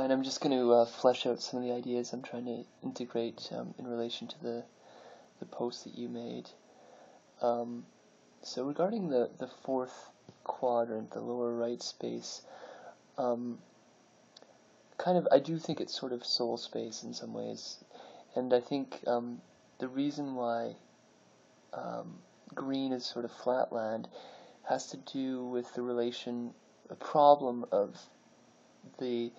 And I'm just going to flesh out some of the ideas I'm trying to integrate in relation to the post that you made. So regarding the fourth quadrant, the lower right space, I do think it's sort of soul space in some ways. And I think the reason why green is sort of flatland has to do with a problem of the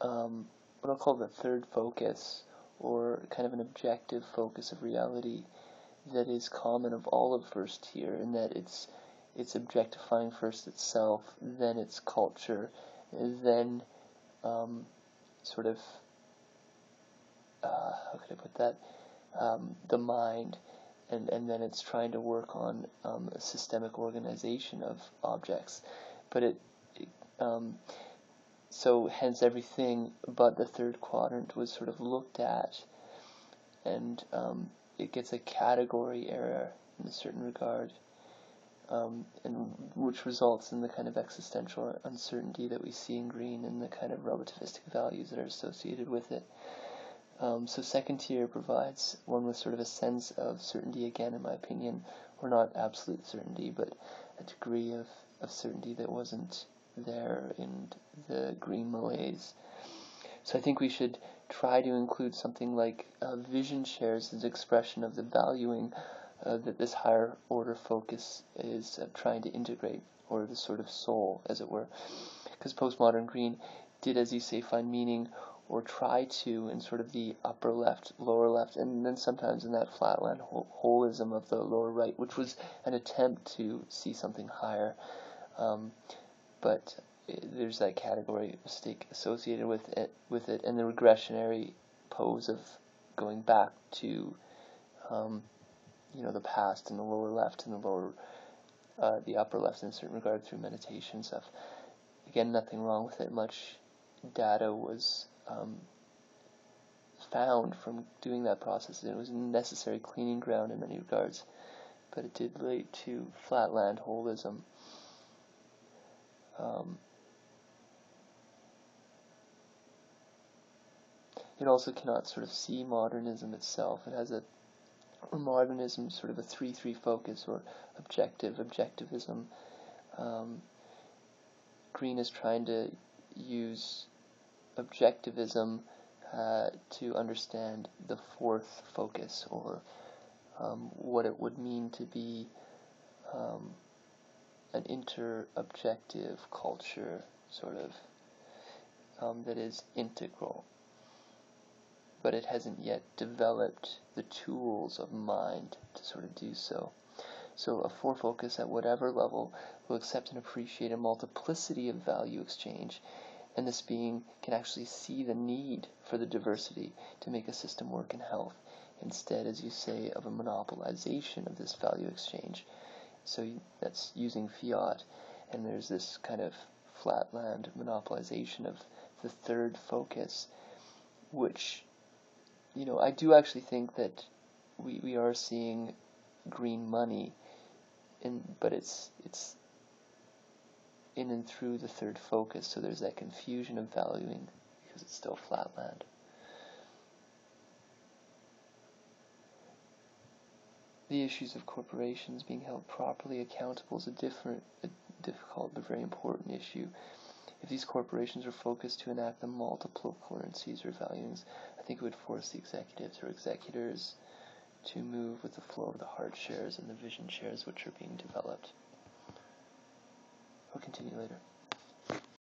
what I'll call the third focus, or kind of an objective focus of reality that is common of all of first tier, in that it's objectifying first itself, then its culture, then sort of how could I put that, the mind, and then it's trying to work on a systemic organization of objects. But so hence everything but the third quadrant was sort of looked at, and it gets a category error in a certain regard, and which results in the kind of existential uncertainty that we see in green and the kind of relativistic values that are associated with it. So second tier provides one with sort of a sense of certainty, again in my opinion, or not absolute certainty, but a degree of certainty that wasn't there in the green malaise. So I think we should try to include something like vision shares as expression of the valuing that this higher order focus is trying to integrate, or the sort of soul, as it were. Because postmodern green did, as you say, find meaning, or try to, in sort of the upper left, lower left, and then sometimes in that flatland holism of the lower right, which was an attempt to see something higher. But there's that category mistake associated with it, and the regressionary pose of going back to the past in the lower left and the upper left in a certain regard through meditation stuff. Again, nothing wrong with it. Much data was found from doing that process, and it was a necessary cleaning ground in many regards, but it did lead to flatland holism. It also cannot sort of see modernism itself. It has modernism sort of a 3-3 focus, or objectivism. Green is trying to use objectivism to understand the fourth focus, or what it would mean to be an inter-objective culture, sort of, that is integral. But it hasn't yet developed the tools of mind to sort of do so. So a four focus at whatever level will accept and appreciate a multiplicity of value exchange, and this being can actually see the need for the diversity to make a system work in health, instead, as you say, of a monopolization of this value exchange. So that's using fiat, and there's this kind of flatland monopolization of the third focus, which, I do actually think that we are seeing green money, but it's in and through the third focus, so there's that confusion of valuing because it's still flatland. The issues of corporations being held properly accountable is a difficult but very important issue. If these corporations are focused to enact the multiple currencies or valuings, I think it would force the executives or executors to move with the flow of the heart shares and the vision shares which are being developed. I'll continue later.